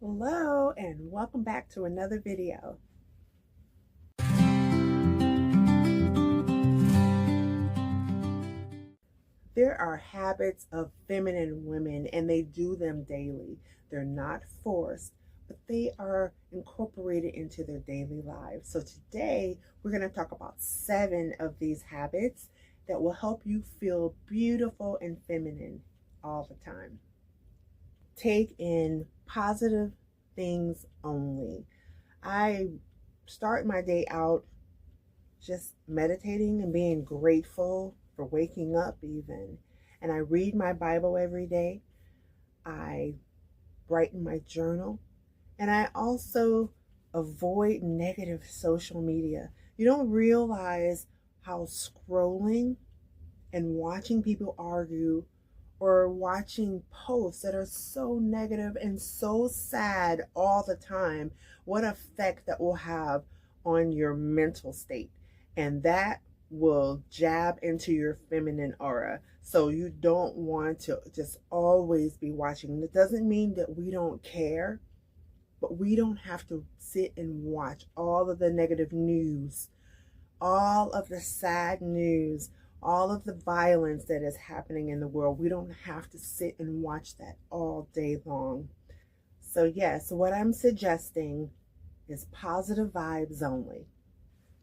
Hello and welcome back to another video. There are habits of feminine women and they do them daily. They're not forced, but they are incorporated into their daily lives. So today we're going to talk about 7 of these habits that will help you feel beautiful and feminine all the time. Take in positive things only. I start my day out just meditating and being grateful for waking up even. And I read my Bible every day. I write in my journal. And I also avoid negative social media. You don't realize how scrolling and watching people argue or watching posts that are so negative and so sad all the time, what effect that will have on your mental state. And that will jab into your feminine aura. So you don't want to just always be watching. It doesn't mean that we don't care, but we don't have to sit and watch all of the negative news, all of the sad news, all of the violence that is happening in the world. We don't have to sit and watch that all day long. So yes, what I'm suggesting is positive vibes only.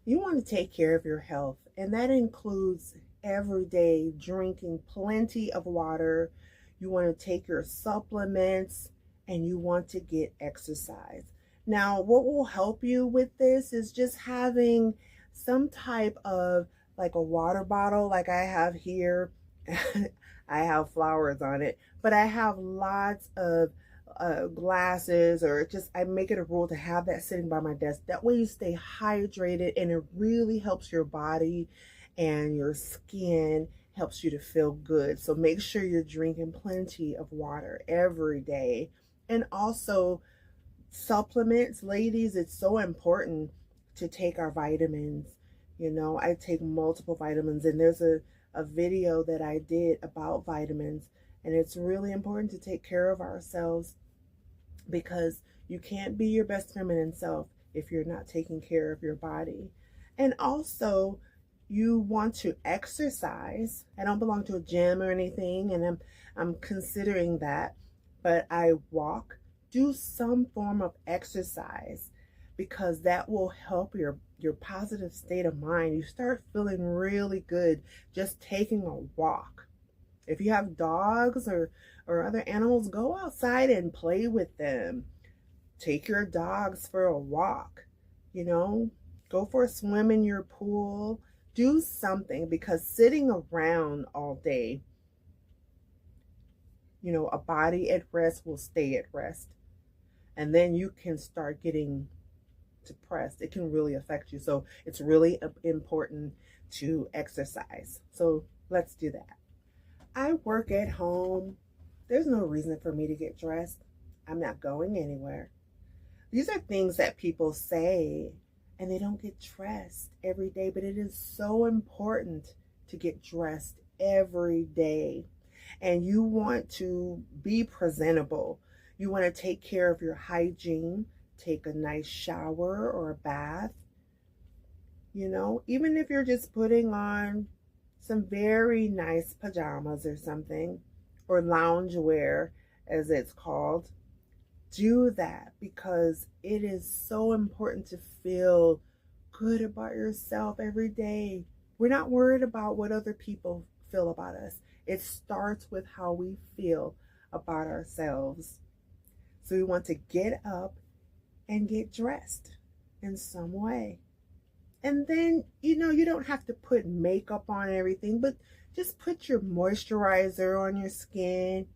You want to take care of your health, and that includes every day drinking plenty of water. You want to take your supplements, and you want to get exercise. Now, what will help you with this is just having some type of like a water bottle like I have here. I have flowers on it, but I have lots of glasses, or just I make it a rule to have that sitting by my desk. That way you stay hydrated, and it really helps your body and your skin, helps you to feel good. So make sure you're drinking plenty of water every day. And also supplements, ladies, it's so important to take our vitamins. You know, I take multiple vitamins, and there's a video that I did about vitamins, and it's really important to take care of ourselves, because you can't be your best feminine self if you're not taking care of your body. And also, you want to exercise. I don't belong to a gym or anything, and I'm considering that, but I walk, do some form of exercise, because that will help your positive state of mind. You start feeling really good just taking a walk. If you have dogs or other animals, go outside and play with them. Take your dogs for a walk, you know, go for a swim in your pool. Do something, because sitting around all day, you know, a body at rest will stay at rest. And then you can start getting depressed. It can really affect you. So it's really important to exercise. So let's do that. I work at home. There's no reason for me to get dressed. I'm not going anywhere. These are things that people say, and they don't get dressed every day, but it is so important to get dressed every day. And you want to be presentable. You want to take care of your hygiene. Take a nice shower or a bath. You know, even if you're just putting on some very nice pajamas or something, or loungewear as it's called, do that, because it is so important to feel good about yourself every day. We're not worried about what other people feel about us. It starts with how we feel about ourselves. So we want to get up and get dressed in some way. And then, you know, you don't have to put makeup on and everything, but just put your moisturizer on your skin,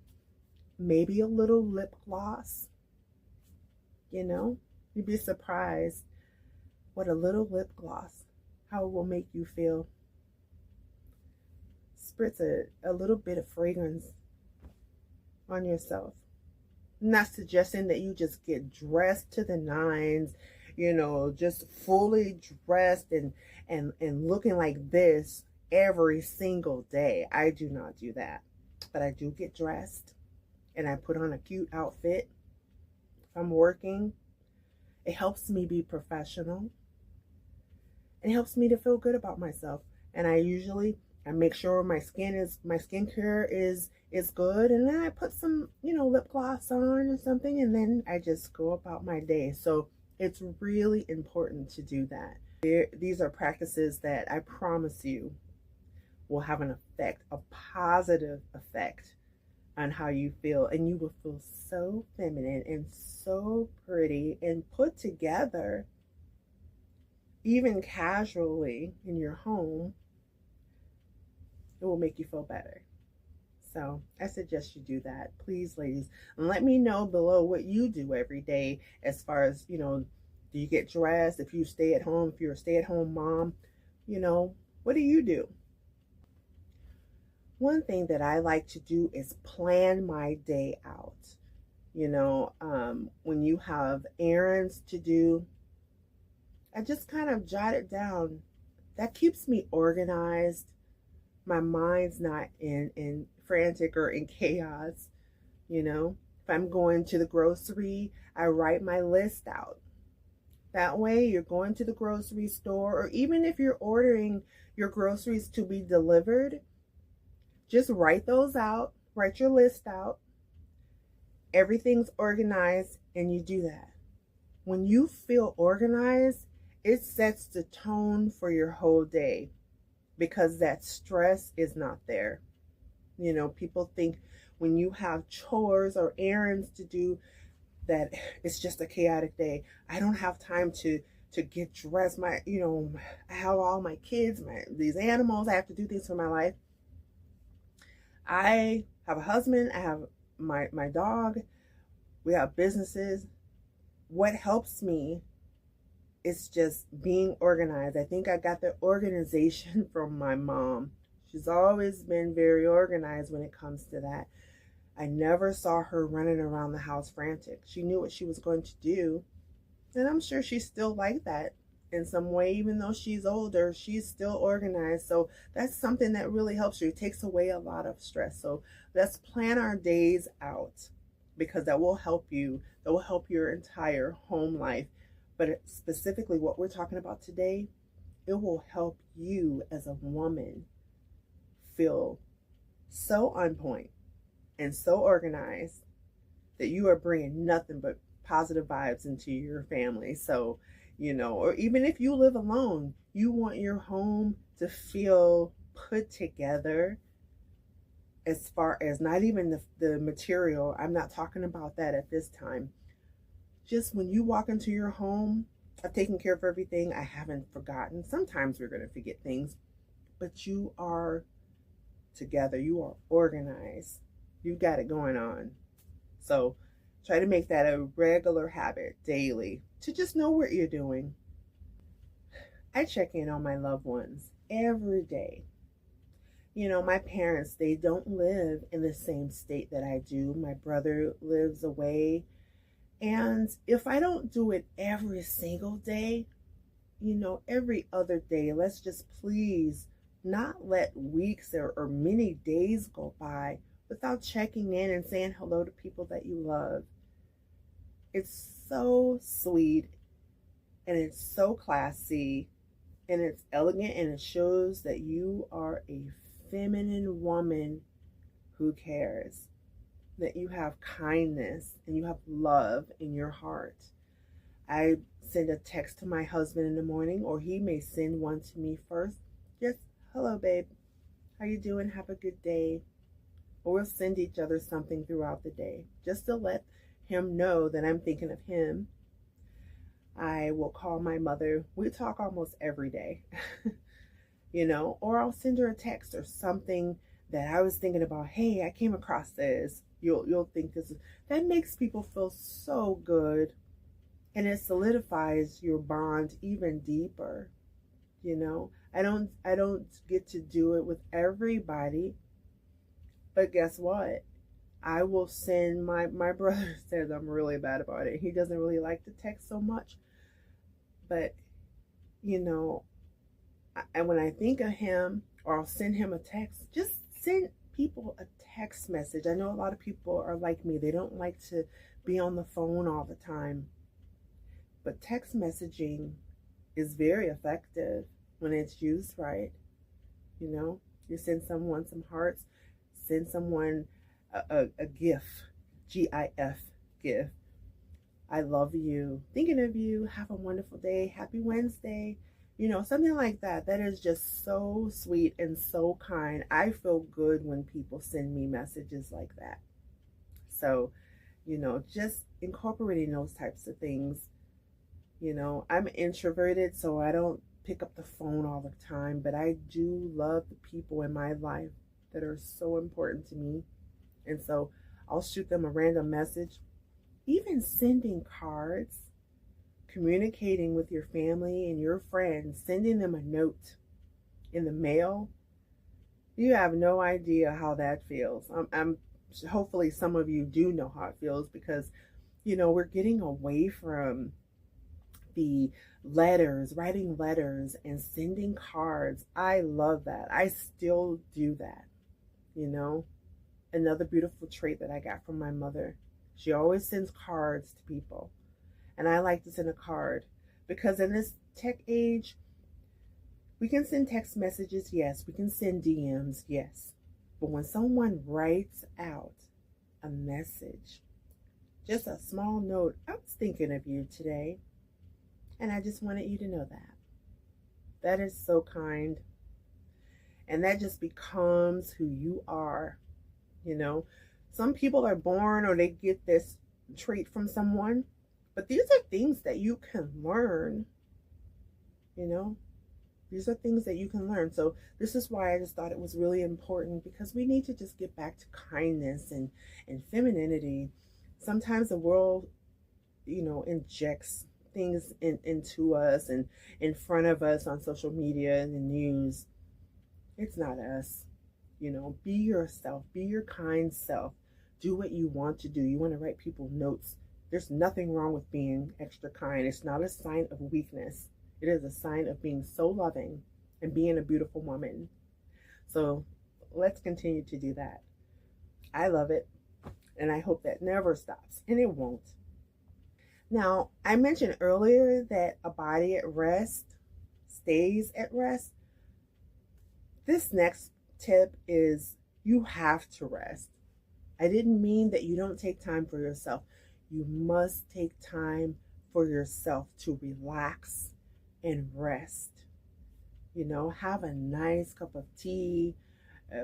maybe a little lip gloss. You know, you'd be surprised what a little lip gloss, how it will make you feel. Spritz a little bit of fragrance on yourself. I'm not suggesting that you just get dressed to the nines, you know, just fully dressed and looking like this every single day. I do not do that, but I do get dressed and I put on a cute outfit, if I'm working, it helps me be professional. It helps me to feel good about myself. And I make sure my skincare is good, and then I put some, lip gloss on or something, and then I just go about my day. So it's really important to do that. These are practices that I promise you will have an effect, a positive effect on how you feel, and you will feel so feminine and so pretty and put together, even casually in your home. It will make you feel better. So I suggest you do that. Please, ladies, and let me know below what you do every day as far as, do you get dressed? If you stay at home, if you're a stay-at-home mom, what do you do? One thing that I like to do is plan my day out. When you have errands to do, I just kind of jot it down. That keeps me organized. My mind's not in frantic or in chaos. If I'm going to the grocery, I write my list out. That way you're going to the grocery store, or even if you're ordering your groceries to be delivered, just write those out, write your list out. Everything's organized, and you do that. When you feel organized, it sets the tone for your whole day, because that stress is not there. People think when you have chores or errands to do that it's just a chaotic day. I don't have time to get dressed. I have all my kids, these animals. I have to do things for my life. I have a husband. I have my dog. We have businesses. What helps me is just being organized. I think I got the organization from my mom. She's always been very organized when it comes to that. I never saw her running around the house frantic. She knew what she was going to do. And I'm sure she's still like that in some way. Even though she's older, she's still organized. So that's something that really helps you. It takes away a lot of stress. So let's plan our days out, because that will help you. That will help your entire home life. But specifically what we're talking about today, it will help you as a woman feel so on point and so organized that you are bringing nothing but positive vibes into your family. So, or even if you live alone, you want your home to feel put together, as far as not even the material. I'm not talking about that at this time. Just when you walk into your home, I've taken care of everything. I haven't forgotten. Sometimes we're going to forget things, but you are together. You are organized. You've got it going on. So try to make that a regular habit daily, to just know what you're doing. I check in on my loved ones every day. My parents, they don't live in the same state that I do. My brother lives away. And if I don't do it every single day, every other day, let's just please not let weeks or many days go by without checking in and saying hello to people that you love. It's so sweet, and it's so classy, and it's elegant, and it shows that you are a feminine woman who cares, that you have kindness and you have love in your heart. I send a text to my husband in the morning, or he may send one to me first. Just, hello, babe. How you doing? Have a good day. Or we'll send each other something throughout the day, just to let him know that I'm thinking of him. I will call my mother. We talk almost every day, or I'll send her a text or something that I was thinking about. Hey, I came across this. You'll think that makes people feel so good, and it solidifies your bond even deeper. I don't get to do it with everybody, but guess what? I will send my brother says I'm really bad about it. He doesn't really like to text so much, but and when I think of him, or I'll send him a text, just send people a text message. I know a lot of people are like me. They don't like to be on the phone all the time. But text messaging is very effective when it's used right. You know, you send someone some hearts, send someone a GIF, GIF, GIF. I love you, thinking of you, have a wonderful day, happy Wednesday. You know, something like that. That is just so sweet and so kind. I feel good when people send me messages like that. So, you know, just incorporating those types of things. You know, I'm introverted, so I don't pick up the phone all the time, but I do love the people in my life that are so important to me. And so I'll shoot them a random message. Even sending cards, communicating with your family and your friends, sending them a note in the mail, you have no idea how that feels. I'm hopefully some of you do know how it feels, because you know, we're getting away from the letters, writing letters and sending cards. I love that. I still do that. You know, another beautiful trait that I got from my mother. She always sends cards to people. And I like to send a card because in this tech age, we can send text messages, yes. We can send DMs, yes. But when someone writes out a message, just a small note, I was thinking of you today, and I just wanted you to know that. That is so kind. And that just becomes who you are. You know, some people are born or they get this trait from someone, but these are things that you can learn. You know, these are things that you can learn. So this is why I just thought it was really important, because we need to just get back to kindness and femininity. Sometimes the world, you know, injects things into us and in front of us on social media and the news. It's not us. You know, be yourself, be your kind self. Do what you want to do. You want to write people notes. There's nothing wrong with being extra kind. It's not a sign of weakness. It is a sign of being so loving and being a beautiful woman. So let's continue to do that. I love it, and I hope that never stops, and it won't. Now, I mentioned earlier that a body at rest stays at rest. This next tip is you have to rest. I didn't mean that you don't take time for yourself. You must take time for yourself to relax and rest. You know, have a nice cup of tea,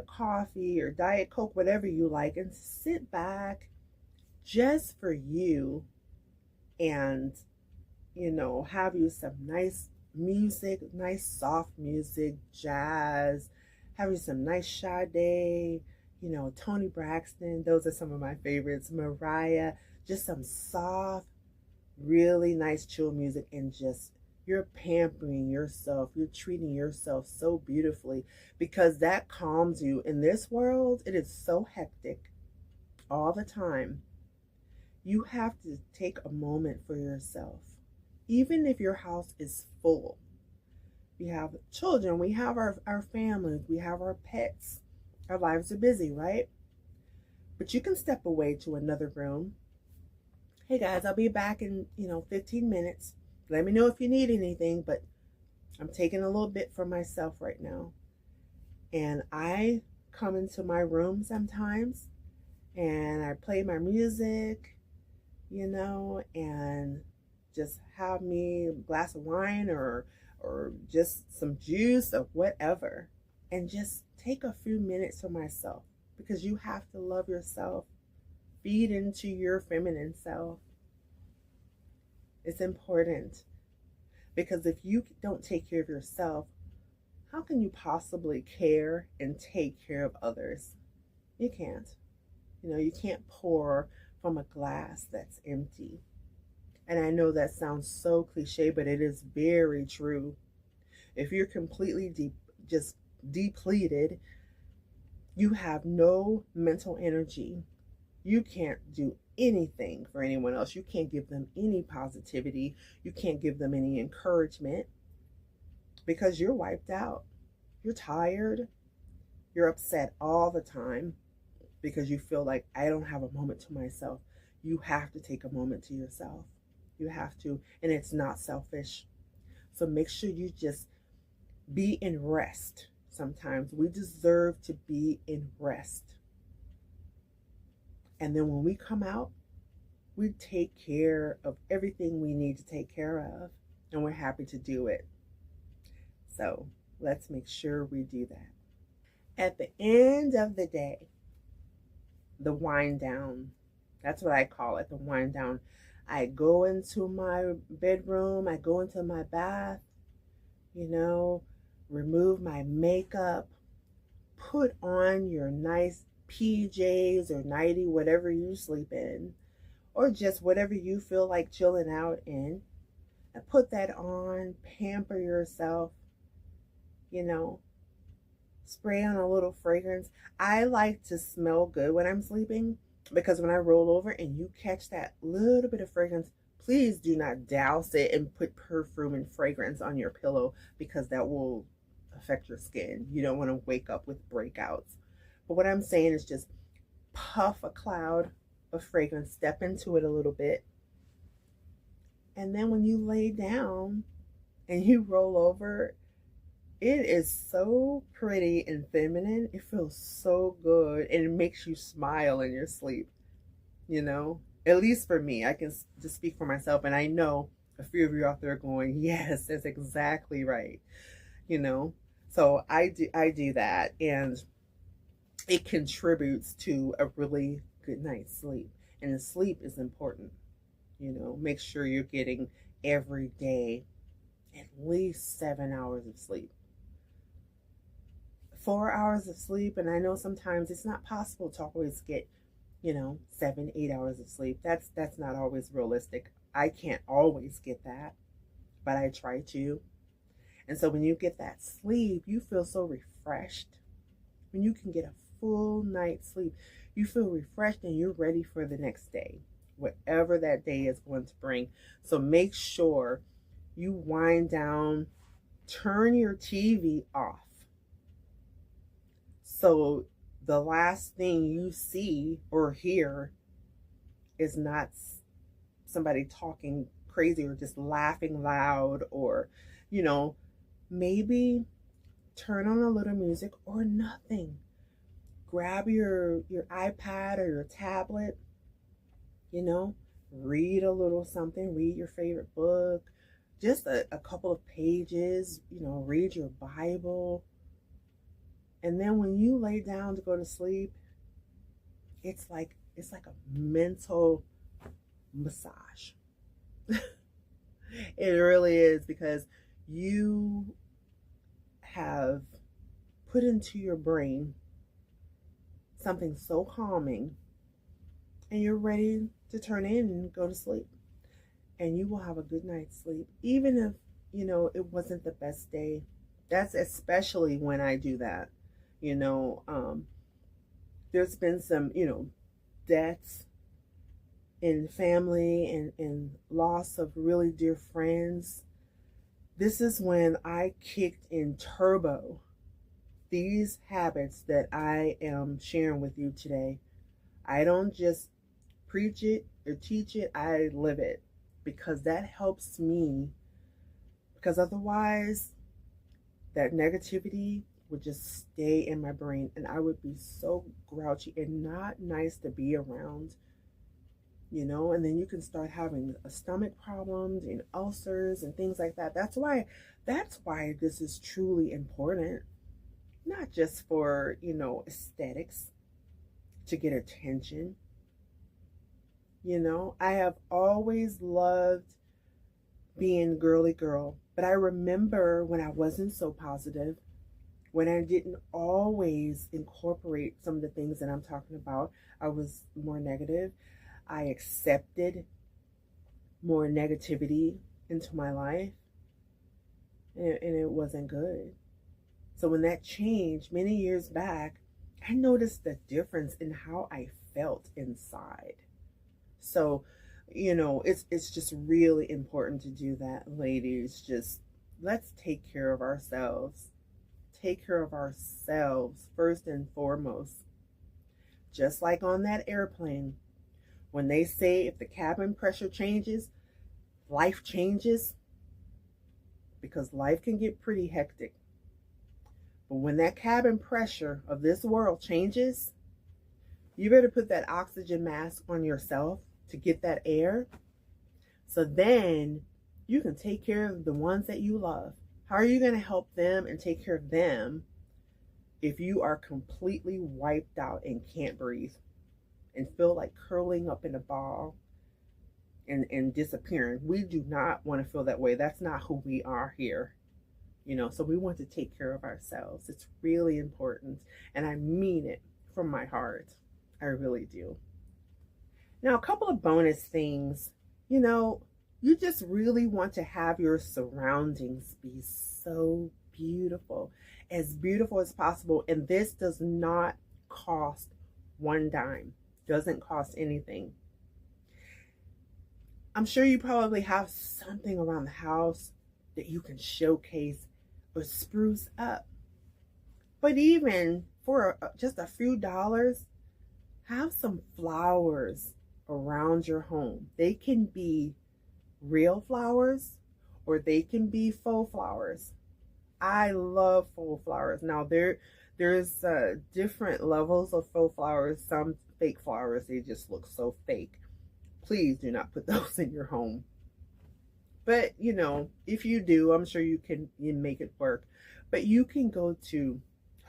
coffee, or Diet Coke, whatever you like, and sit back just for you and, you know, have you some nice music, nice soft music, jazz, have you some nice Sade, you know, Toni Braxton. Those are some of my favorites. Mariah, just some soft, really nice chill music, and just you're pampering yourself. You're treating yourself so beautifully, because that calms you. In this world, it is so hectic all the time. You have to take a moment for yourself. Even if your house is full, we have children, we have our families, we have our pets. Our lives are busy, right? But you can step away to another room. Hey guys, I'll be back in, 15 minutes. Let me know if you need anything, but I'm taking a little bit for myself right now. And I come into my room sometimes and I play my music, and just have me a glass of wine or just some juice or whatever, and just take a few minutes for myself, because you have to love yourself. Feed into your feminine self. It's important, because if you don't take care of yourself, how can you possibly care and take care of others? You can't. You can't pour from a glass that's empty. And I know that sounds so cliche, but it is very true. If you're completely just depleted, you have no mental energy. You can't do anything for anyone else. You can't give them any positivity. You can't give them any encouragement, because you're wiped out. You're tired. You're upset all the time because you feel like, I don't have a moment to myself. you have to take a moment to yourself. You have to, and it's not selfish. So make sure you just be in rest. Sometimes we deserve to be in rest. And then when we come out, we take care of everything we need to take care of, and we're happy to do it. So let's make sure we do that. At the end of the day, the wind down, that's what I call it, the wind down. I go into my bedroom, I go into my bath, remove my makeup, put on your nice PJs or nightie, whatever you sleep in, or just whatever you feel like chilling out in, and put that on, pamper yourself, spray on a little fragrance. I like to smell good when I'm sleeping, because when I roll over and you catch that little bit of fragrance, please do not douse it and put perfume and fragrance on your pillow, because that will affect your skin. You don't want to wake up with breakouts. But what I'm saying is just puff a cloud of fragrance, step into it a little bit, and then when you lay down and you roll over, it is so pretty and feminine. It feels so good, and it makes you smile in your sleep. At least for me, I can just speak for myself, and I know a few of you out there going, yes, that's exactly right. So I do that, and it contributes to a really good night's sleep. And the sleep is important. Make sure you're getting every day at least 7 hours of sleep. 4 hours of sleep, and I know sometimes it's not possible to always get 7-8 hours of sleep. That's not always realistic. I can't always get that, but I try to. And so when you get that sleep, you feel so refreshed. When you can get a full night's sleep, you feel refreshed and you're ready for the next day, whatever that day is going to bring. So make sure you wind down, turn your TV off. So the last thing you see or hear is not somebody talking crazy or just laughing loud, or, maybe turn on a little music or nothing. Grab your iPad or your tablet, read a little something, read your favorite book, just a couple of pages, read your Bible. And then when you lay down to go to sleep, it's like a mental massage. It really is, because you have put into your brain something so calming, and you're ready to turn in and go to sleep. And you will have a good night's sleep, even if, it wasn't the best day. That's especially when I do that. There's been some, deaths in family and loss of really dear friends. This is when I kicked in turbo. These habits that I am sharing with you today, I don't just preach it or teach it, I live it, because that helps me. Because otherwise, that negativity would just stay in my brain, and I would be so grouchy and not nice to be around, and then you can start having stomach problems and ulcers and things like that. That's why this is truly important, not just for, aesthetics, to get attention. I have always loved being girly girl, but I remember when I wasn't so positive, when I didn't always incorporate some of the things that I'm talking about, I was more negative. I accepted more negativity into my life, and it wasn't good. So when that changed many years back, I noticed the difference in how I felt inside. So, it's just really important to do that, ladies. Just let's take care of ourselves. Take care of ourselves first and foremost. Just like on that airplane, When they say if the cabin pressure changes, life changes, because life can get pretty hectic. But when that cabin pressure of this world changes, you better put that oxygen mask on yourself to get that air, so then you can take care of the ones that you love. How are you going to help them and take care of them if you are completely wiped out and can't breathe and feel like curling up in a ball and disappearing? We do not want to feel that way. That's not who we are here. So we want to take care of ourselves. It's really important. And I mean it from my heart. I really do. Now, a couple of bonus things. You just really want to have your surroundings be so beautiful as possible. And this does not cost one dime. Doesn't cost anything. I'm sure you probably have something around the house that you can showcase or spruce up. But even for just a few dollars, have some flowers around your home. They can be real flowers or they can be faux flowers. I love faux flowers. Now there's different levels of faux flowers. Some fake flowers, they just look so fake. Please do not put those in your home. But if you do, I'm sure you make it work. But you can go to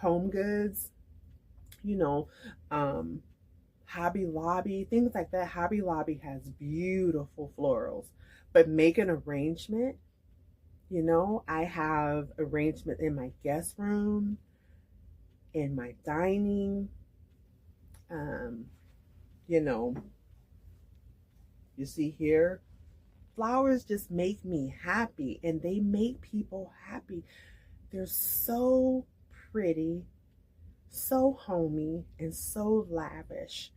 Home Goods, Hobby Lobby, things like that. Hobby Lobby has beautiful florals. But make an arrangement. I have arrangement in my guest room, in my dining. You see here, flowers just make me happy, and they make people happy. They're so pretty, so homey, and so lavish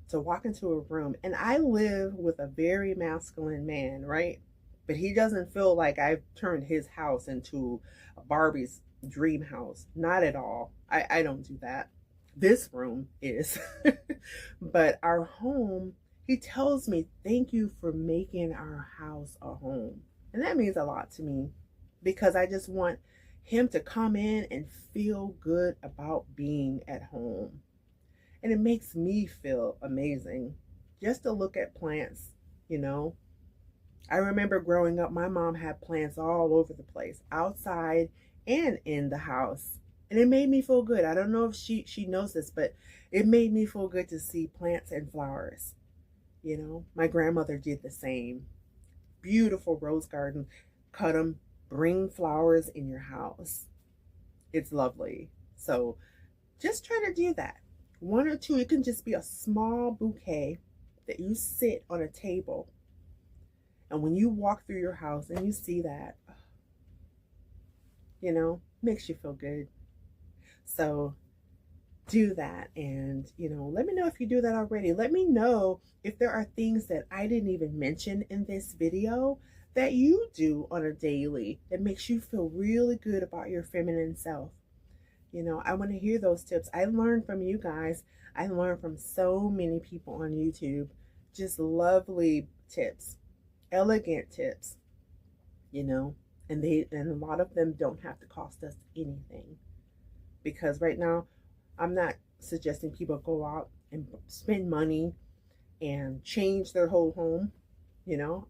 to walk into a room. And I live with a very masculine man, right? But he doesn't feel like I've turned his house into a Barbie's dream house. Not at all. I don't do that. This room is. But our home, he tells me, thank you for making our house a home. And that means a lot to me, because I just want him to come in and feel good about being at home. And it makes me feel amazing just to look at plants. I remember growing up, my mom had plants all over the place, outside and in the house. And it made me feel good. I don't know if she knows this, but it made me feel good to see plants and flowers. My grandmother did the same. Beautiful rose garden. Cut them, bring flowers in your house. It's lovely. So just try to do that. One or two, it can just be a small bouquet that you sit on a table. And when you walk through your house and you see that, makes you feel good. So do that. And, let me know if you do that already. Let me know if there are things that I didn't even mention in this video that you do on a daily that makes you feel really good about your feminine self. I want to hear those tips. I learned from you guys. I learned from so many people on YouTube. Just lovely tips, elegant tips, and a lot of them don't have to cost us anything. Because right now, I'm not suggesting people go out and spend money and change their whole home.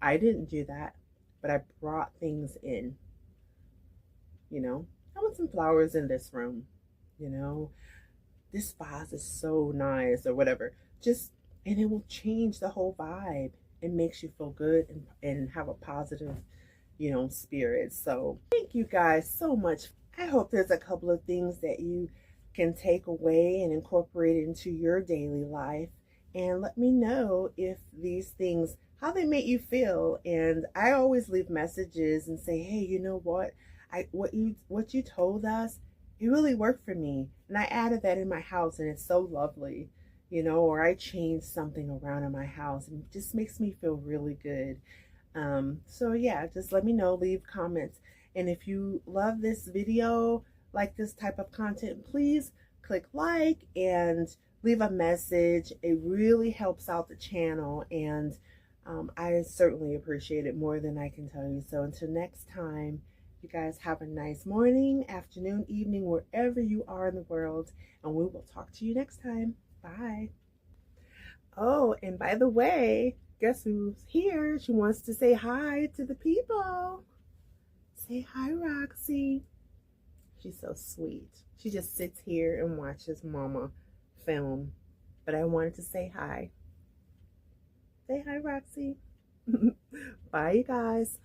I didn't do that, but I brought things in. I want some flowers in this room. This vase is so nice, or whatever. And it will change the whole vibe. It makes you feel good and have a positive, spirit. So thank you guys so much. I hope there's a couple of things that you can take away and incorporate into your daily life. And let me know if these things, how they make you feel. And I always leave messages and say, hey, you know what? What you told us, it really worked for me. And I added that in my house, and it's so lovely. Or I changed something around in my house, and it just makes me feel really good. So yeah, just let me know, leave comments. And if you love this video, like this type of content, please click like and leave a message. It really helps out the channel, and I certainly appreciate it more than I can tell you. So until next time, you guys have a nice morning, afternoon, evening, wherever you are in the world, and we will talk to you next time. Bye. Oh, and by the way, guess who's here? She wants to say hi to the people. Say hi, Roxy. She's so sweet. She just sits here and watches Mama film. But I wanted to say hi. Say hi, Roxy. Bye, you guys.